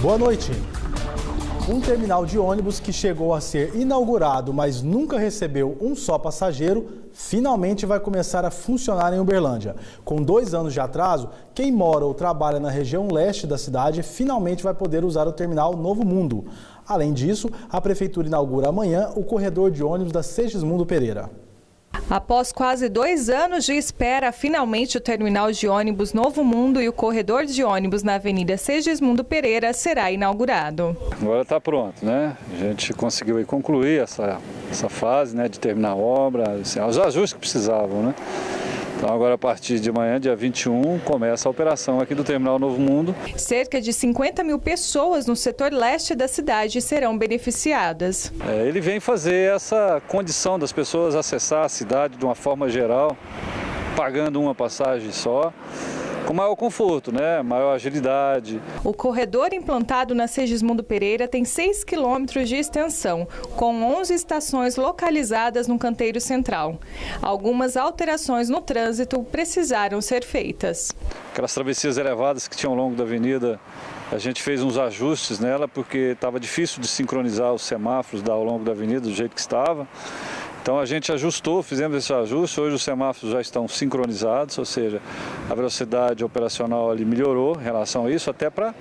Boa noite. Um terminal de ônibus que chegou a ser inaugurado, mas nunca recebeu um só passageiro, finalmente vai começar a funcionar em Uberlândia. Com 2 anos de atraso, quem mora ou trabalha na região leste da cidade finalmente vai poder usar o terminal Novo Mundo. Além disso, a Prefeitura inaugura amanhã o corredor de ônibus da Segismundo Pereira. Após quase 2 anos de espera, finalmente o terminal de ônibus Novo Mundo e o corredor de ônibus na Avenida Segismundo Pereira será inaugurado. Agora está pronto, né? A gente conseguiu aí concluir essa fase, né, de terminar a obra, assim, os ajustes que precisavam, né? Então agora a partir de amanhã, dia 21, começa a operação aqui do Terminal Novo Mundo. Cerca de 50 mil pessoas no setor leste da cidade serão beneficiadas. Ele vem fazer essa condição das pessoas acessar a cidade de uma forma geral, pagando uma passagem só, com maior conforto, né? Maior agilidade. O corredor implantado na Segismundo Pereira tem 6 quilômetros de extensão, com 11 estações localizadas no canteiro central. Algumas alterações no trânsito precisaram ser feitas. Aquelas travessias elevadas que tinham ao longo da avenida, a gente fez uns ajustes nela porque estava difícil de sincronizar os semáforos ao longo da avenida do jeito que estava. Então a gente ajustou, fizemos esse ajuste, hoje os semáforos já estão sincronizados, ou seja, a velocidade operacional ali melhorou em relação a isso, até para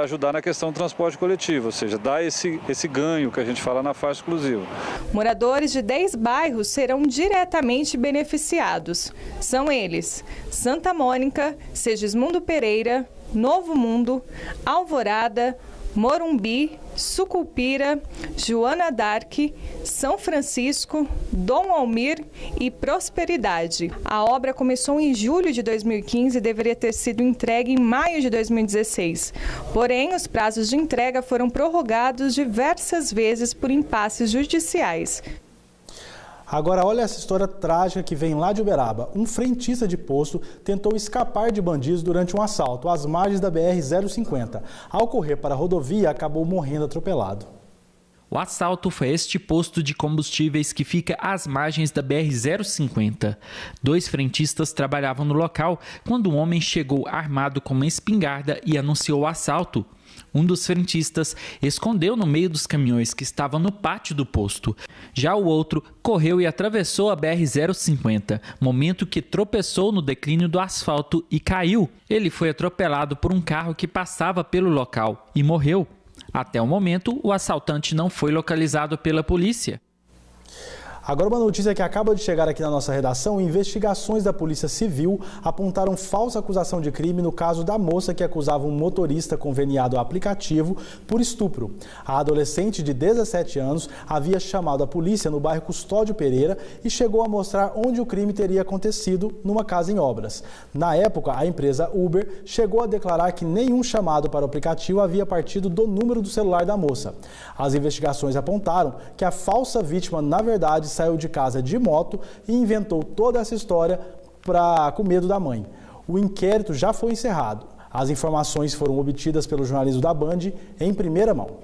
ajudar na questão do transporte coletivo, ou seja, dar esse ganho que a gente fala na faixa exclusiva. Moradores de 10 bairros serão diretamente beneficiados. São eles: Santa Mônica, Segismundo Pereira, Novo Mundo, Alvorada, Morumbi, Sucupira, Joana d'Arc, São Francisco, Dom Almir e Prosperidade. A obra começou em julho de 2015 e deveria ter sido entregue em maio de 2016. Porém, os prazos de entrega foram prorrogados diversas vezes por impasses judiciais. Agora, olha essa história trágica que vem lá de Uberaba. Um frentista de posto tentou escapar de bandidos durante um assalto às margens da BR-050. Ao correr para a rodovia, acabou morrendo atropelado. O assalto foi a este posto de combustíveis que fica às margens da BR-050. 2 frentistas trabalhavam no local quando um homem chegou armado com uma espingarda e anunciou o assalto. Um dos frentistas escondeu no meio dos caminhões que estavam no pátio do posto. Já o outro correu e atravessou a BR-050, momento que tropeçou no declínio do asfalto e caiu. Ele foi atropelado por um carro que passava pelo local e morreu. Até o momento, o assaltante não foi localizado pela polícia. Agora uma notícia que acaba de chegar aqui na nossa redação: investigações da Polícia Civil apontaram falsa acusação de crime no caso da moça que acusava um motorista conveniado ao aplicativo por estupro. A adolescente de 17 anos havia chamado a polícia no bairro Custódio Pereira e chegou a mostrar onde o crime teria acontecido, numa casa em obras. Na época, a empresa Uber chegou a declarar que nenhum chamado para o aplicativo havia partido do número do celular da moça. As investigações apontaram que a falsa vítima, na verdade, saiu de casa de moto e inventou toda essa história com medo da mãe. O inquérito já foi encerrado. As informações foram obtidas pelo jornalismo da Band em primeira mão.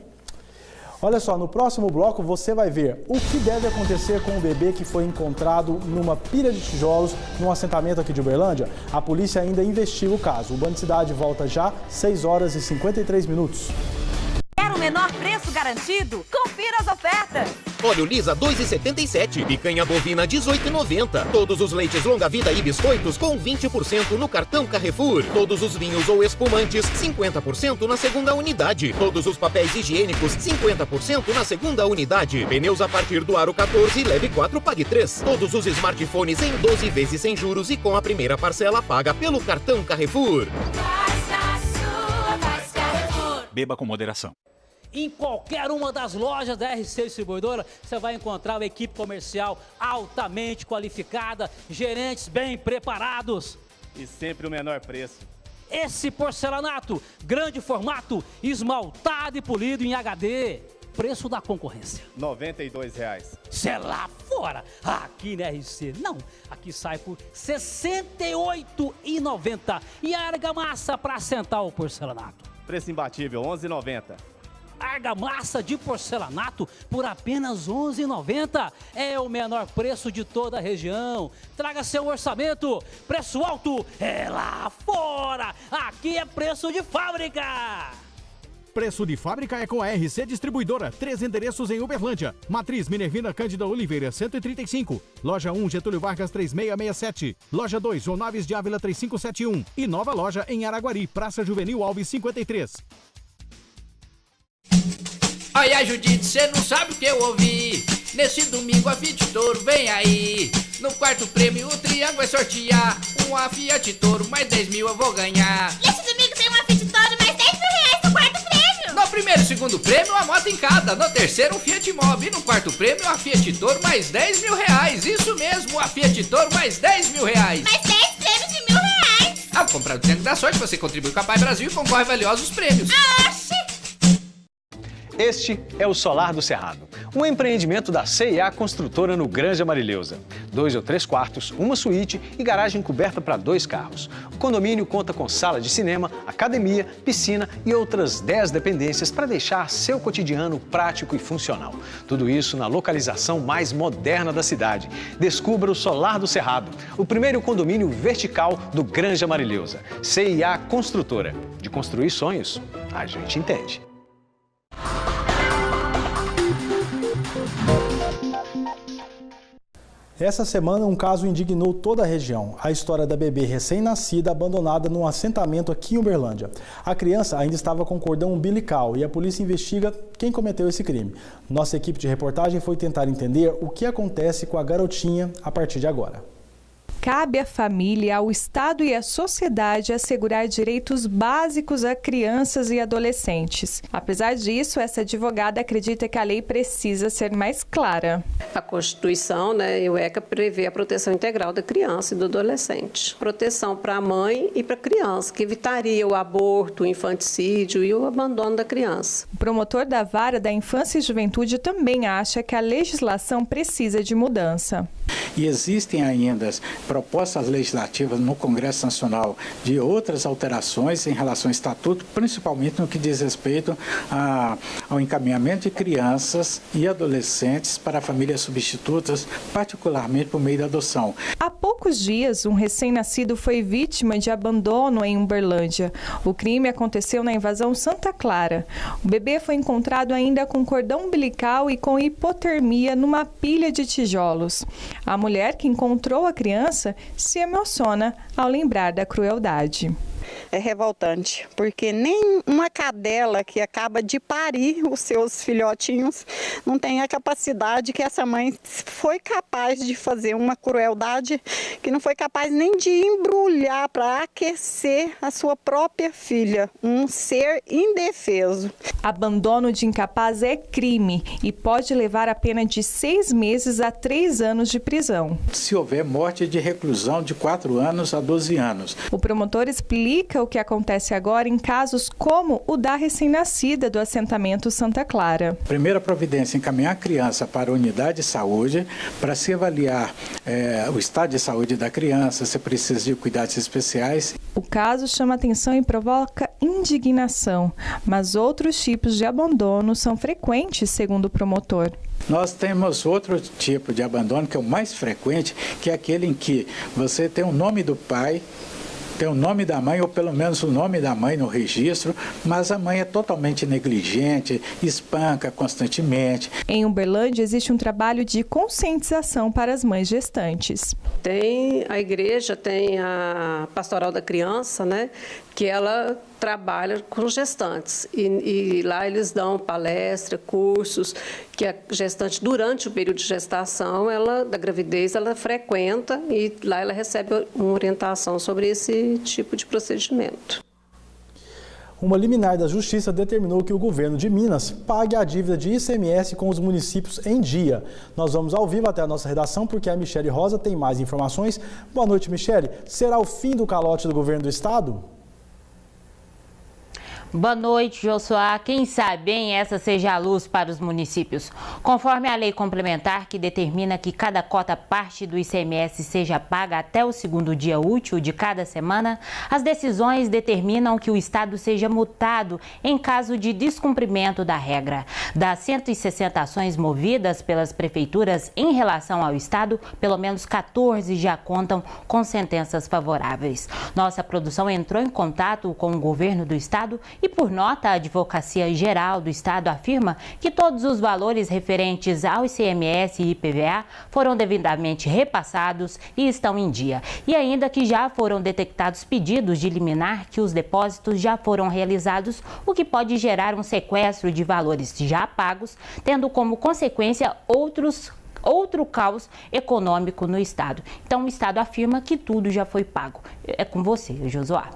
Olha só, no próximo bloco você vai ver o que deve acontecer com o bebê que foi encontrado numa pilha de tijolos num assentamento aqui de Uberlândia. A polícia ainda investiga o caso. O Band Cidade volta já, 6h53. Quer o menor preço garantido? Confira as ofertas! Óleo Lisa 2,77, picanha bovina 18,90. Todos os leites longa-vida e biscoitos com 20% no cartão Carrefour. Todos os vinhos ou espumantes 50% na segunda unidade. Todos os papéis higiênicos 50% na segunda unidade. Pneus a partir do aro 14, leve 4, pague 3. Todos os smartphones em 12 vezes sem juros e com a primeira parcela paga pelo cartão Carrefour. Beba com moderação. Em qualquer uma das lojas da RC Distribuidora, você vai encontrar uma equipe comercial altamente qualificada, gerentes bem preparados. E sempre o menor preço. Esse porcelanato, grande formato, esmaltado e polido em HD. Preço da concorrência. R$ 92,00. Cê é lá fora. Aqui na RC, não. Aqui sai por R$ 68,90. E a argamassa para assentar o porcelanato. Preço imbatível, R$ 11,90. argamassa de porcelanato por apenas R$ 11,90. É o menor preço de toda a região. Traga seu orçamento. Preço alto é lá fora. Aqui é preço de fábrica. Preço de fábrica é com a RC Distribuidora. 3 endereços em Uberlândia. Matriz Minervina Cândida Oliveira, 135. Loja 1, Getúlio Vargas, 3667. Loja 2, João Naves de Ávila, 3571. E nova loja em Araguari, Praça Juvenil Alves, 53. Olha, Judite, cê não sabe o que eu ouvi. Nesse domingo a Fiat Toro vem aí. No quarto prêmio o Triângulo vai sortear uma Fiat Toro, mais 10 mil eu vou ganhar. Nesse domingo tem uma Fiat Toro, mais 10 mil reais no quarto prêmio. No primeiro e segundo prêmio, uma moto em cada. No terceiro, um Fiat Mobi. E no quarto prêmio, a Fiat Toro, mais 10 mil reais. Isso mesmo, a Fiat Toro, mais 10 mil reais. Mais 10 prêmios de R$ 1.000. Ao comprar o Triângulo da Sorte, você contribui com a Pai Brasil e concorre a valiosos prêmios. Oxi! Este é o Solar do Cerrado, um empreendimento da C&A Construtora no Granja Marileuza. 2 ou 3 quartos, uma suíte e garagem coberta para 2 carros. O condomínio conta com sala de cinema, academia, piscina e outras 10 dependências para deixar seu cotidiano prático e funcional. Tudo isso na localização mais moderna da cidade. Descubra o Solar do Cerrado, o primeiro condomínio vertical do Granja Marileuza. C&A Construtora. De construir sonhos, a gente entende. Essa semana, um caso indignou toda a região. A história da bebê recém-nascida abandonada num assentamento aqui em Uberlândia. A criança ainda estava com cordão umbilical e a polícia investiga quem cometeu esse crime. Nossa equipe de reportagem foi tentar entender o que acontece com a garotinha a partir de agora. Cabe à família, ao Estado e à sociedade assegurar direitos básicos a crianças e adolescentes. Apesar disso, essa advogada acredita que a lei precisa ser mais clara. A Constituição, e o ECA prevê a proteção integral da criança e do adolescente. Proteção para a mãe e para a criança, que evitaria o aborto, o infanticídio e o abandono da criança. O promotor da Vara da Infância e Juventude também acha que a legislação precisa de mudança. E existem ainda propostas legislativas no Congresso Nacional de outras alterações em relação ao Estatuto, principalmente no que diz respeito ao encaminhamento de crianças e adolescentes para famílias substitutas, particularmente por meio da adoção. Há poucos dias, um recém-nascido foi vítima de abandono em Uberlândia. O crime aconteceu na invasão Santa Clara. O bebê foi encontrado ainda com cordão umbilical e com hipotermia numa pilha de tijolos. A mulher que encontrou a criança se emociona ao lembrar da crueldade. É revoltante, porque nem uma cadela que acaba de parir os seus filhotinhos não tem a capacidade que essa mãe foi capaz de fazer, uma crueldade que não foi capaz nem de embrulhar para aquecer a sua própria filha, um ser indefeso. Abandono de incapaz é crime e pode levar a pena de 6 meses a 3 anos de prisão. Se houver morte de reclusão de 4 anos a 12 anos. O promotor explica o que acontece agora em casos como o da recém-nascida do assentamento Santa Clara. Primeira providência, encaminhar a criança para a unidade de saúde para se avaliar o estado de saúde da criança, se precisa de cuidados especiais. O caso chama atenção e provoca indignação, mas outros tipos de abandono são frequentes, segundo o promotor. Nós temos outro tipo de abandono que é o mais frequente, que é aquele em que você tem o nome do pai, tem o nome da mãe, ou pelo menos o nome da mãe no registro, mas a mãe é totalmente negligente, espanca constantemente. Em Uberlândia existe um trabalho de conscientização para as mães gestantes. Tem a igreja, tem a Pastoral da Criança, que ela trabalha com gestantes e lá eles dão palestra, cursos que a gestante durante o período de gestação, da gravidez, ela frequenta e lá ela recebe uma orientação sobre esse tipo de procedimento. Uma liminar da Justiça determinou que o governo de Minas pague a dívida de ICMS com os municípios em dia. Nós vamos ao vivo até a nossa redação porque a Michele Rosa tem mais informações. Boa noite, Michele. Será o fim do calote do governo do estado? Boa noite, Josuá. Quem sabe, hein, essa seja a luz para os municípios. Conforme a lei complementar que determina que cada cota parte do ICMS seja paga até o segundo dia útil de cada semana, as decisões determinam que o Estado seja multado em caso de descumprimento da regra. Das 160 ações movidas pelas prefeituras em relação ao Estado, pelo menos 14 já contam com sentenças favoráveis. Nossa produção entrou em contato com o governo do Estado e, por nota, a Advocacia Geral do Estado afirma que todos os valores referentes ao ICMS e IPVA foram devidamente repassados e estão em dia. E ainda que já foram detectados pedidos de liminar que os depósitos já foram realizados, o que pode gerar um sequestro de valores já pagos, tendo como consequência outro caos econômico no Estado. Então, o Estado afirma que tudo já foi pago. É com você, Josuá.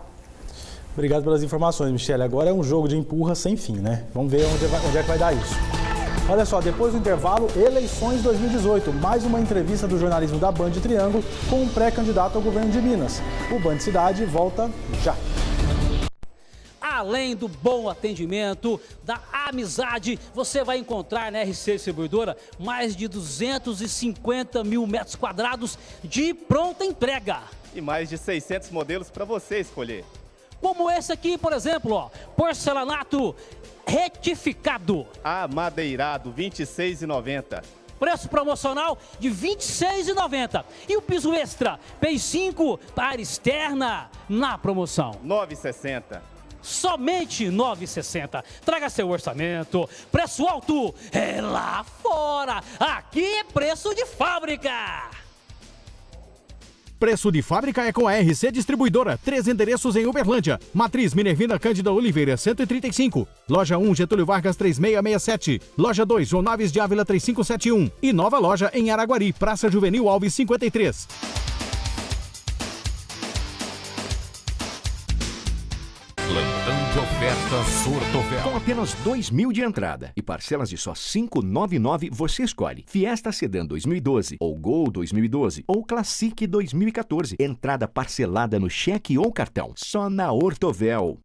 Obrigado pelas informações, Michele. Agora é um jogo de empurra sem fim, né? Vamos ver onde é que vai dar isso. Olha só, depois do intervalo, eleições 2018. Mais uma entrevista do jornalismo da Band Triângulo com um pré-candidato ao governo de Minas. O Band Cidade volta já. Além do bom atendimento, da amizade, você vai encontrar na RC Distribuidora mais de 250 mil metros quadrados de pronta entrega. E mais de 600 modelos para você escolher. Como esse aqui, por exemplo, ó, porcelanato retificado. Amadeirado, R$ 26,90. Preço promocional de R$ 26,90. E o piso extra, P5 para área externa, na promoção. R$ 9,60. Somente R$ 9,60. Traga seu orçamento. Preço alto é lá fora. Aqui é preço de fábrica. Preço de fábrica é com a RC Distribuidora. 3 endereços em Uberlândia. Matriz Minervina Cândida Oliveira, 135. Loja 1, Getúlio Vargas, 3667. Loja 2, João Naves de Ávila, 3571. E nova loja em Araguari, Praça Juvenil Alves, 53. Plantão de ofertas Sortovel. Com apenas 2.000 de entrada e parcelas de só 599, você escolhe Fiesta Sedan 2012, ou Gol 2012, ou Classic 2014. Entrada parcelada no cheque ou cartão. Só na Ortovel.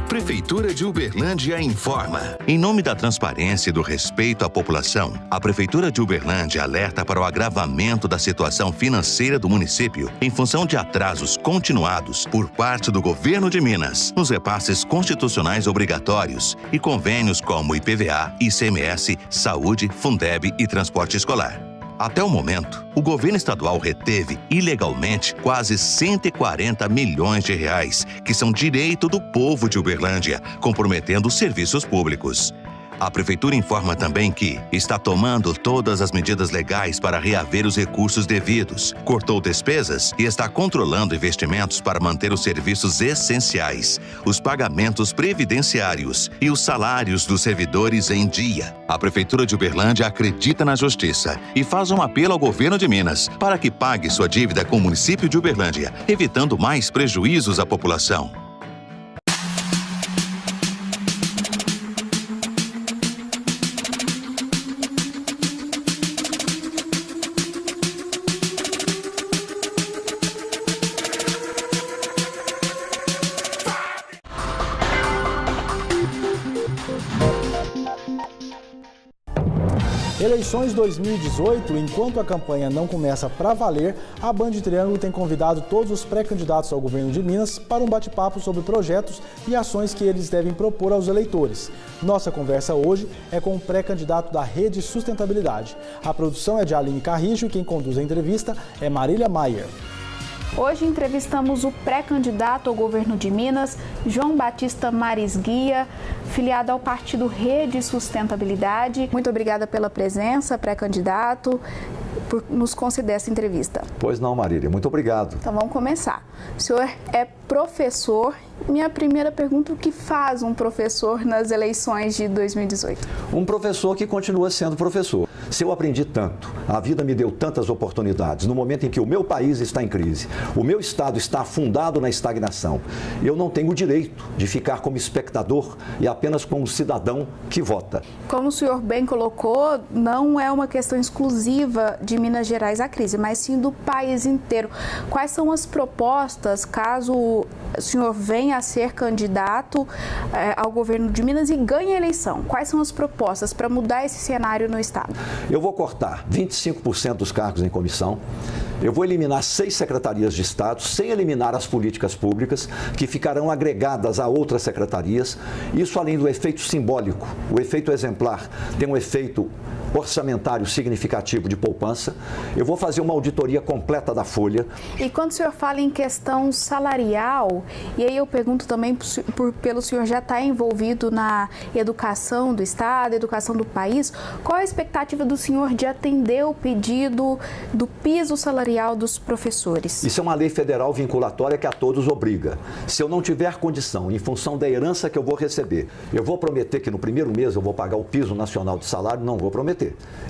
Prefeitura de Uberlândia informa. Em nome da transparência e do respeito à população, a Prefeitura de Uberlândia alerta para o agravamento da situação financeira do município em função de atrasos continuados por parte do governo de Minas nos repasses constitucionais obrigatórios e convênios como IPVA, ICMS, Saúde, Fundeb e Transporte Escolar. Até o momento, o governo estadual reteve ilegalmente quase 140 milhões de reais, que são direito do povo de Uberlândia, comprometendo os serviços públicos. A Prefeitura informa também que está tomando todas as medidas legais para reaver os recursos devidos, cortou despesas e está controlando investimentos para manter os serviços essenciais, os pagamentos previdenciários e os salários dos servidores em dia. A Prefeitura de Uberlândia acredita na justiça e faz um apelo ao governo de Minas para que pague sua dívida com o município de Uberlândia, evitando mais prejuízos à população. Eleições 2018, enquanto a campanha não começa para valer, a Band Triângulo tem convidado todos os pré-candidatos ao governo de Minas para um bate-papo sobre projetos e ações que eles devem propor aos eleitores. Nossa conversa hoje é com o pré-candidato da Rede Sustentabilidade. A produção é de Aline Carrijo e quem conduz a entrevista é Marília Maier. Hoje entrevistamos o pré-candidato ao governo de Minas, João Batista Marisguia, filiado ao partido Rede Sustentabilidade. Muito obrigada pela presença, pré-candidato, por nos conceder essa entrevista. Pois não, Marília, muito obrigado. Então vamos começar. O senhor é professor. Minha primeira pergunta, o que faz um professor nas eleições de 2018? Um professor que continua sendo professor. Se eu aprendi tanto, a vida me deu tantas oportunidades, no momento em que o meu país está em crise, o meu estado está afundado na estagnação, eu não tenho o direito de ficar como espectador e apenas como cidadão que vota. Como o senhor bem colocou, não é uma questão exclusiva de Minas Gerais a crise, mas sim do país inteiro. Quais são as propostas, caso o senhor vem a ser candidato ao governo de Minas e ganha a eleição. Quais são as propostas para mudar esse cenário no Estado? Eu vou cortar 25% dos cargos em comissão. Eu vou eliminar 6 secretarias de Estado, sem eliminar as políticas públicas, que ficarão agregadas a outras secretarias. Isso além do efeito simbólico. O efeito exemplar tem um efeito orçamentário significativo de poupança. Eu vou fazer uma auditoria completa da folha. E quando o senhor fala em questão salarial, e aí eu pergunto também pelo senhor já estar envolvido na educação do Estado, educação do país, qual a expectativa do senhor de atender o pedido do piso salarial dos professores? Isso é uma lei federal vinculatória que a todos obriga. Se eu não tiver condição, em função da herança que eu vou receber, eu vou prometer que no primeiro mês eu vou pagar o piso nacional de salário? Não vou prometer.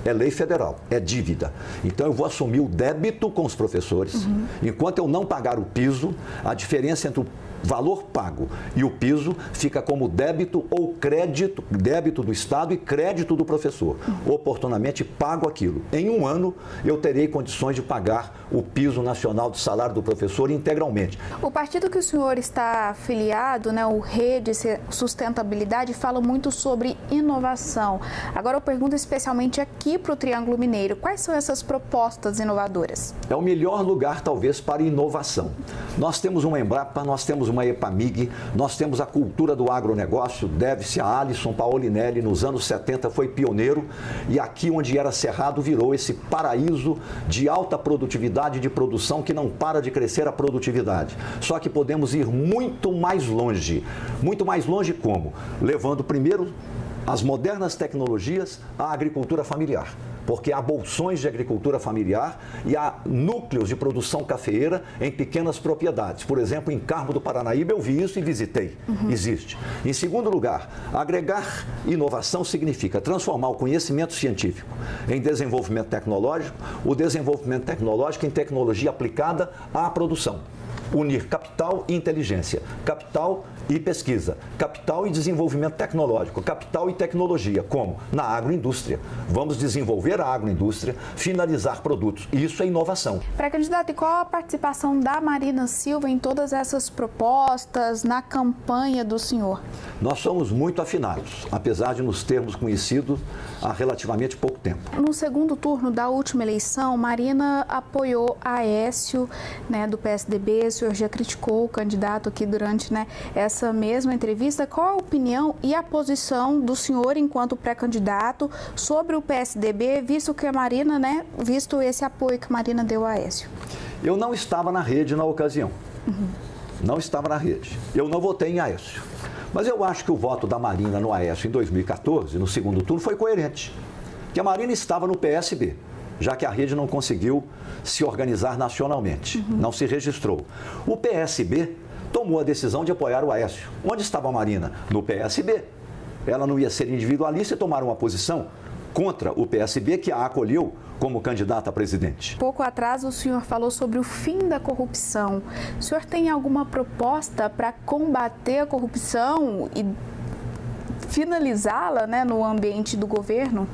É lei federal, é dívida. Então eu vou assumir o débito com os professores. Enquanto eu não pagar o piso, a diferença entre o valor pago e o piso fica como débito ou crédito, débito do Estado e crédito do professor. Oportunamente pago aquilo. Em um ano eu terei condições de pagar o piso nacional de salário do professor integralmente. O partido que o senhor está afiliado, né, o Rede Sustentabilidade, fala muito sobre inovação. Agora eu pergunto especialmente aqui para o Triângulo Mineiro, quais são essas propostas inovadoras? É o melhor lugar talvez para inovação. Nós temos uma Embrapa, nós temos uma EPAMIG, nós temos a cultura do agronegócio, deve-se a Alisson Paolinelli, nos anos 70 foi pioneiro, e aqui onde era cerrado virou esse paraíso de alta produtividade, de produção que não para de crescer a produtividade. Só que podemos ir muito mais longe como? Levando primeiro as modernas tecnologias à agricultura familiar. Porque há bolsões de agricultura familiar e há núcleos de produção cafeeira em pequenas propriedades. Por exemplo, em Carmo do Paranaíba eu vi isso e visitei. Existe. Em segundo lugar, agregar inovação significa transformar o conhecimento científico em desenvolvimento tecnológico, o desenvolvimento tecnológico em tecnologia aplicada à produção. Unir capital e inteligência, capital e pesquisa, capital e desenvolvimento tecnológico, capital e tecnologia. Como? Na agroindústria. Vamos desenvolver a agroindústria, finalizar produtos. Isso é inovação. Pré-candidato, e qual a participação da Marina Silva em todas essas propostas, na campanha do senhor? Nós somos muito afinados, apesar de nos termos conhecido há relativamente pouco tempo. No segundo turno da última eleição, Marina apoiou Aécio, né, do PSDB. O senhor já criticou o candidato aqui durante, né, essa mesma entrevista. Qual a opinião e a posição do senhor enquanto pré-candidato sobre o PSDB, visto que a Marina, né, visto esse apoio que a Marina deu a Aécio? Eu não estava na rede na ocasião. Não estava na rede. Eu não votei em Aécio. Mas eu acho que o voto da Marina no Aécio em 2014, no segundo turno, foi coerente. Que a Marina estava no PSB, já que a rede não conseguiu se organizar nacionalmente, não se registrou. O PSB tomou a decisão de apoiar o Aécio. Onde estava a Marina? No PSB. Ela não ia ser individualista e tomaram uma posição contra o PSB, que a acolheu como candidata a presidente. Pouco atrás o senhor falou sobre o fim da corrupção. O senhor tem alguma proposta para combater a corrupção e finalizá-la, né, no ambiente do governo?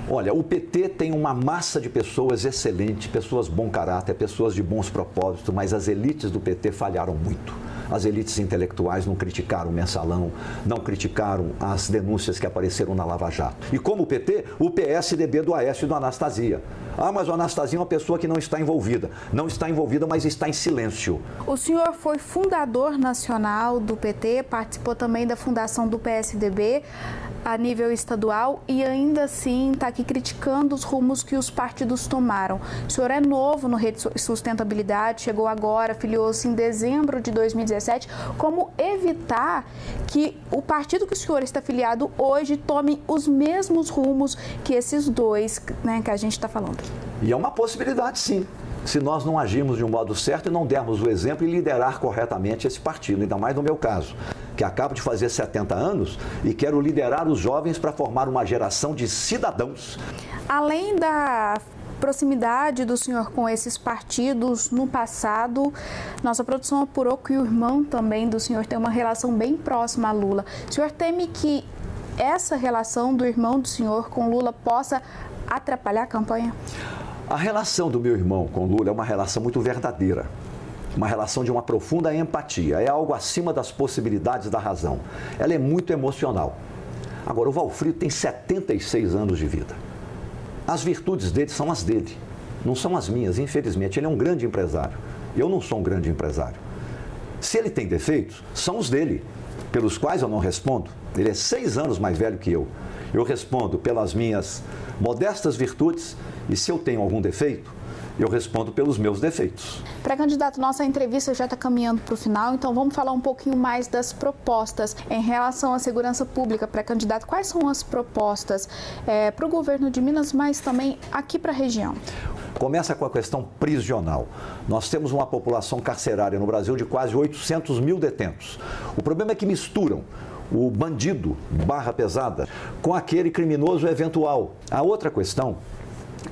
Olha, o PT tem uma massa de pessoas excelentes, pessoas bom caráter, pessoas de bons propósitos, mas as elites do PT falharam muito. As elites intelectuais não criticaram o mensalão, não criticaram as denúncias que apareceram na Lava Jato. E como o PT, o PSDB do Aécio e do Anastasia. Ah, mas o Anastasia é uma pessoa que não está envolvida. Não está envolvida, mas está em silêncio. O senhor foi fundador nacional do PT, participou também da fundação do PSDB a nível estadual e ainda assim está aqui criticando os rumos que os partidos tomaram. O senhor é novo no Rede Sustentabilidade, chegou agora, filiou-se em dezembro de 2017. Como evitar que o partido que o senhor está filiado hoje tome os mesmos rumos que esses dois, né, que a gente está falando? E é uma possibilidade, sim. Se nós não agirmos de um modo certo e não dermos o exemplo e liderar corretamente esse partido, ainda mais no meu caso, que acabo de fazer 70 anos e quero liderar os jovens para formar uma geração de cidadãos. Além da proximidade do senhor com esses partidos no passado, nossa produção apurou que o irmão também do senhor tem uma relação bem próxima a Lula. O senhor teme que essa relação do irmão do senhor com Lula possa atrapalhar a campanha? A relação do meu irmão com Lula é uma relação muito verdadeira. uma relação de uma profunda empatia, é algo acima das possibilidades da razão. Ela é muito emocional. Agora, o Valfrido tem 76 anos de vida. As virtudes dele são as dele, não são as minhas, infelizmente. Ele é um grande empresário. Eu não sou um grande empresário. Se ele tem defeitos, são os dele, pelos quais eu não respondo. Ele é 6 anos mais velho que eu. Eu respondo pelas minhas modestas virtudes e se eu tenho algum defeito, eu respondo pelos meus defeitos. Pré-candidato, nossa entrevista já está caminhando para o final, então vamos falar um pouquinho mais das propostas em relação à segurança pública. Pré-candidato, quais são as propostas para o governo de Minas, mas também aqui para a região? Começa com a questão prisional. Nós temos uma população carcerária no Brasil de quase 800 mil detentos. O problema é que misturam o bandido, barra pesada, com aquele criminoso eventual. A outra questão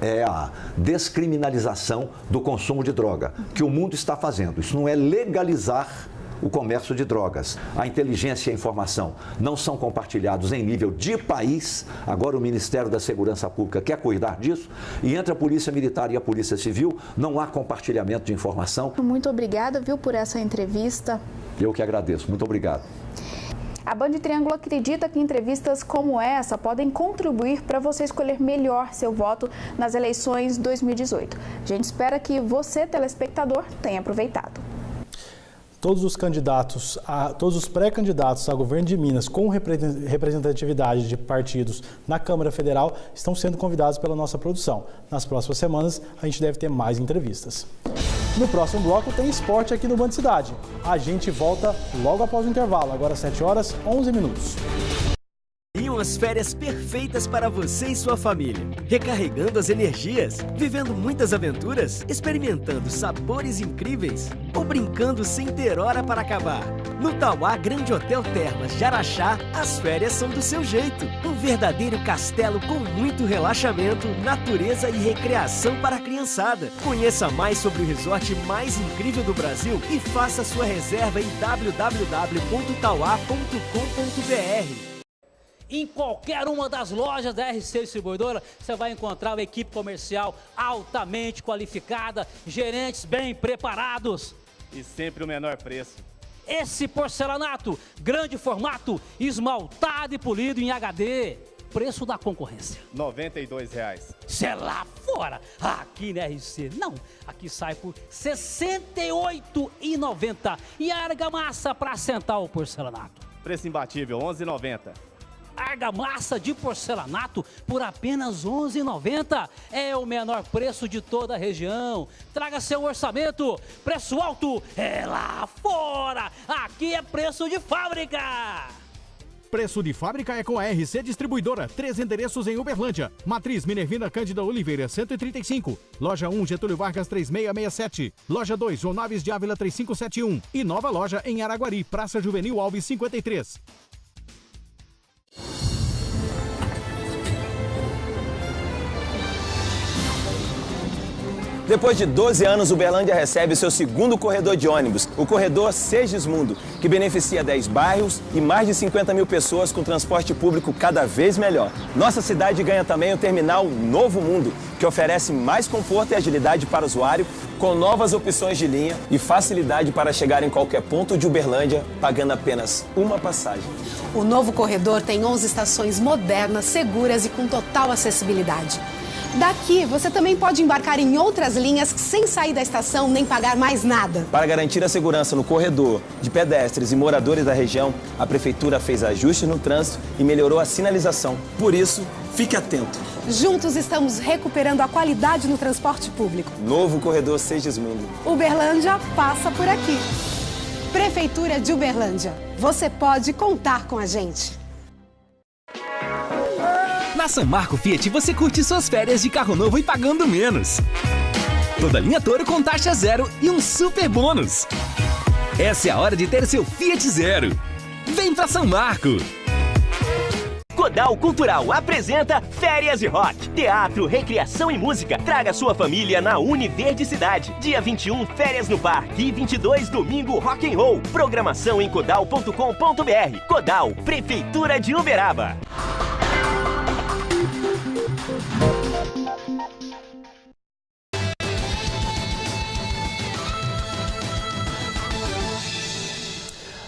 é a descriminalização do consumo de droga, que o mundo está fazendo. Isso não é legalizar o comércio de drogas. A inteligência e a informação não são compartilhados em nível de país. Agora o Ministério da Segurança Pública quer cuidar disso. E entre a Polícia Militar e a Polícia Civil não há compartilhamento de informação. Muito obrigada, viu, por essa entrevista. Eu que agradeço. Muito obrigado. A Band Triângulo acredita que entrevistas como essa podem contribuir para você escolher melhor seu voto nas eleições 2018. A gente espera que você, telespectador, tenha aproveitado. Todos os pré-candidatos a governo de Minas com representatividade de partidos na Câmara Federal estão sendo convidados pela nossa produção. Nas próximas semanas, a gente deve ter mais entrevistas. No próximo bloco tem esporte aqui no Band Cidade. A gente volta logo após o intervalo, agora 7h11. E umas férias perfeitas para você e sua família. Recarregando as energias, vivendo muitas aventuras, experimentando sabores incríveis ou brincando sem ter hora para acabar. No Tauá Grande Hotel Termas de Araxá, as férias são do seu jeito. Um verdadeiro castelo com muito relaxamento, natureza e recreação para a criançada. Conheça mais sobre o resort mais incrível do Brasil e faça sua reserva em www.tauá.com.br. Em qualquer uma das lojas da RC Distribuidora, você vai encontrar uma equipe comercial altamente qualificada, gerentes bem preparados. E sempre o menor preço. Esse porcelanato, grande formato, esmaltado e polido em HD. Preço da concorrência. R$ 92,00. Cê é lá fora. Aqui na RC, não. Aqui sai por R$ 68,90. E a argamassa para assentar o porcelanato. Preço imbatível, R$ 11,90. Argamassa de porcelanato por apenas R$ 11,90. É o menor preço de toda a região. Traga seu orçamento. Preço alto é lá fora. Aqui é preço de fábrica. Preço de fábrica é com a RC Distribuidora. 3 endereços em Uberlândia. Matriz Minervina Cândida Oliveira, 135. Loja 1, Getúlio Vargas, 3667. Loja 2, João Naves de Ávila, 3571. E nova loja em Araguari, Praça Juvenil Alves, 53. Depois de 12 anos, Uberlândia recebe seu segundo corredor de ônibus, o corredor Segismundo, que beneficia 10 bairros e mais de 50 mil pessoas com transporte público cada vez melhor. Nossa cidade ganha também o terminal Novo Mundo, que oferece mais conforto e agilidade para o usuário, com novas opções de linha e facilidade para chegar em qualquer ponto de Uberlândia, pagando apenas uma passagem. O novo corredor tem 11 estações modernas, seguras e com total acessibilidade. Daqui, você também pode embarcar em outras linhas sem sair da estação nem pagar mais nada. Para garantir a segurança no corredor de pedestres e moradores da região, a Prefeitura fez ajustes no trânsito e melhorou a sinalização. Por isso, fique atento. Juntos estamos recuperando a qualidade no transporte público. Novo corredor Segismundo. Uberlândia passa por aqui. Prefeitura de Uberlândia. Você pode contar com a gente. Na Sanmarco Fiat você curte suas férias de carro novo e pagando menos. Toda linha Toro com taxa zero e um super bônus. Essa é a hora de ter seu Fiat Zero. Vem pra Sanmarco! Codal Cultural apresenta Férias e Rock. Teatro, recreação e música. Traga sua família na Univerde Cidade. Dia 21, Férias no Parque. E 22, domingo, Rock and Roll. Programação em codal.com.br. Codal, Prefeitura de Uberaba.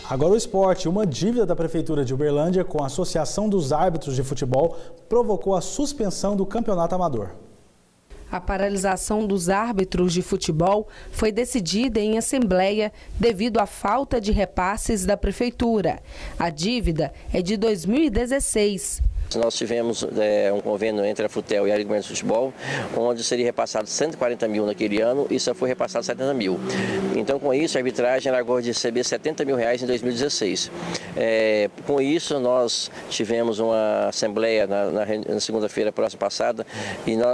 Agora o esporte. Uma dívida da Prefeitura de Uberlândia com a Associação dos Árbitros de Futebol provocou a suspensão do campeonato amador. A paralisação dos árbitros de futebol foi decidida em assembleia devido à falta de repasses da Prefeitura. A dívida é de 2016. Nós tivemos um convênio entre a Futel e a Liga Governo de Futebol, onde seria repassado 140 mil naquele ano e só foi repassado 70 mil. Então, com isso, a arbitragem largou de receber 70 mil reais em 2016. Com isso, nós tivemos uma assembleia na segunda-feira próxima passada,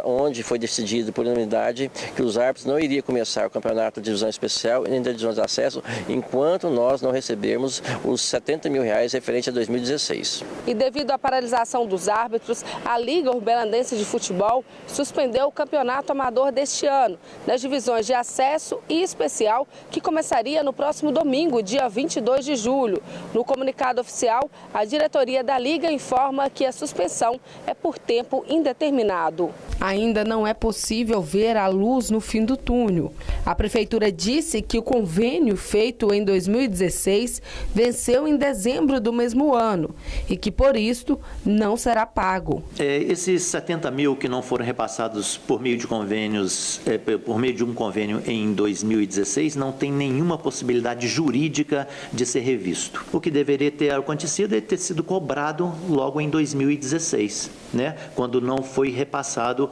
onde foi decidido por unanimidade que os árbitros não iriam começar o campeonato de divisão especial e nem da divisão de acesso, enquanto nós não recebermos os 70 mil reais referente a 2016. E devido à paralisação dos árbitros, a Liga Uberlandense de Futebol suspendeu o campeonato amador deste ano, nas divisões de acesso e especial, que começaria no próximo domingo, dia 22 de julho. No comunicado oficial, a diretoria da Liga informa que a suspensão é por tempo indeterminado. Ainda não é possível ver a luz no fim do túnel. A Prefeitura disse que o convênio feito em 2016 venceu em dezembro do mesmo ano e que, por isso, não será pago. Esses 70 mil que não foram repassados por meio de convênios, por meio de um convênio em 2016, não tem nenhuma possibilidade jurídica de ser revisto. O que deveria ter acontecido é ter sido cobrado logo em 2016, né? Quando não foi repassado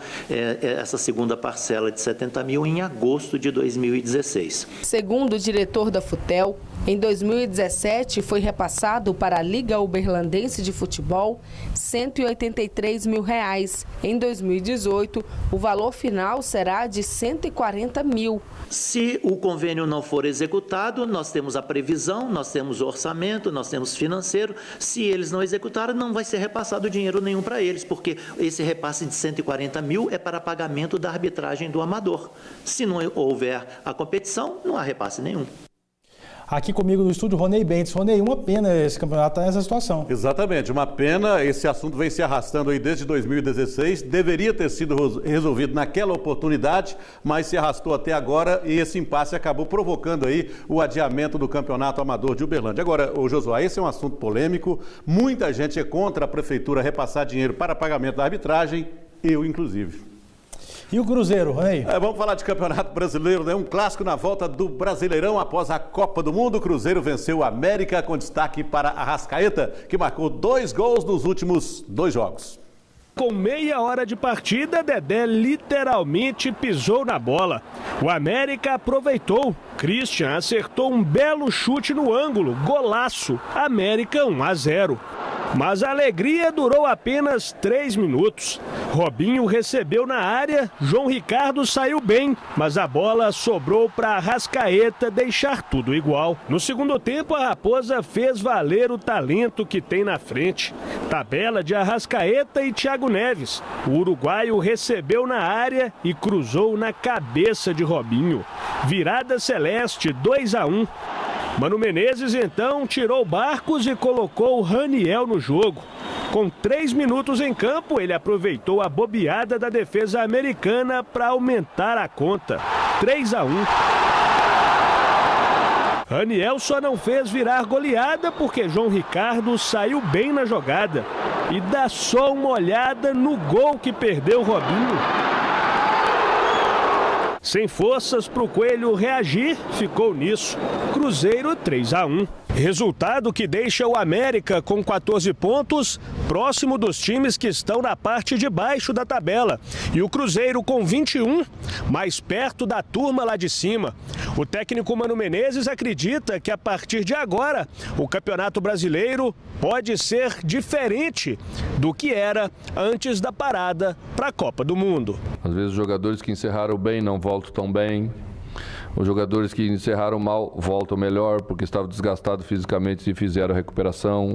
essa segunda parcela de 70 mil em agosto de 2016. Segundo o diretor da Futel, em 2017 foi repassado para a Liga Uberlandense de Futebol 183 mil reais. Em 2018, o valor final será de 140 mil. Se o convênio não for executado, nós temos a previsão, nós temos o orçamento, nós temos financeiro. Se eles não executaram, não vai ser repassado dinheiro nenhum para eles, porque esse repasse de 140 mil é para pagamento da arbitragem do amador. Se não houver a competição, não há repasse nenhum. Aqui comigo no estúdio, Ronei Bentes. Ronei, uma pena esse campeonato estar nessa situação. Exatamente, uma pena. Esse assunto vem se arrastando aí desde 2016. Deveria ter sido resolvido naquela oportunidade, mas se arrastou até agora e esse impasse acabou provocando aí o adiamento do campeonato amador de Uberlândia. Agora, ô Josué, esse é um assunto polêmico. Muita gente é contra a prefeitura repassar dinheiro para pagamento da arbitragem, eu inclusive. E o Cruzeiro, Ronei? Vamos falar de Campeonato Brasileiro, né? Um clássico na volta do Brasileirão após a Copa do Mundo. O Cruzeiro venceu o América com destaque para Arrascaeta, que marcou 2 gols nos últimos 2 jogos. Com meia hora de partida, Dedé literalmente pisou na bola. O América aproveitou. Christian acertou um belo chute no ângulo. Golaço. América 1-0. Mas a alegria durou apenas 3 minutos. Robinho recebeu na área, João Ricardo saiu bem, mas a bola sobrou para Arrascaeta deixar tudo igual. No segundo tempo, a Raposa fez valer o talento que tem na frente. Tabela de Arrascaeta e Thiago Neves. O uruguaio recebeu na área e cruzou na cabeça de Robinho. Virada celeste, 2-1. Mano Menezes, então, tirou Barcos e colocou o Raniel no jogo. Com 3 minutos em campo, ele aproveitou a bobeada da defesa americana para aumentar a conta. 3-1. Raniel só não fez virar goleada porque João Ricardo saiu bem na jogada. E dá só uma olhada no gol que perdeu Robinho. Sem forças para o Coelho reagir, ficou nisso. Cruzeiro 3-1. Resultado que deixa o América com 14 pontos, próximo dos times que estão na parte de baixo da tabela. E o Cruzeiro com 21, mais perto da turma lá de cima. O técnico Mano Menezes acredita que a partir de agora, o Campeonato Brasileiro pode ser diferente do que era antes da parada para a Copa do Mundo. Às vezes os jogadores que encerraram bem não voltam tão bem. Os jogadores que encerraram mal voltam melhor porque estavam desgastados fisicamente e fizeram a recuperação.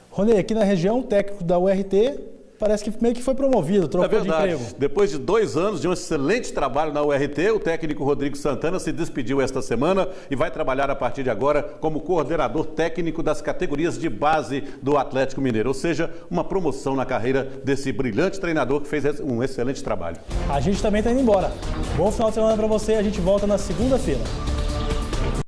Ronei, aqui na região, o técnico da URT parece que meio que foi promovido, trocou de emprego. Depois de 2 anos de um excelente trabalho na URT, o técnico Rodrigo Santana se despediu esta semana e vai trabalhar a partir de agora como coordenador técnico das categorias de base do Atlético Mineiro. Ou seja, uma promoção na carreira desse brilhante treinador que fez um excelente trabalho. A gente também está indo embora. Bom final de semana para você, a gente volta na segunda-feira.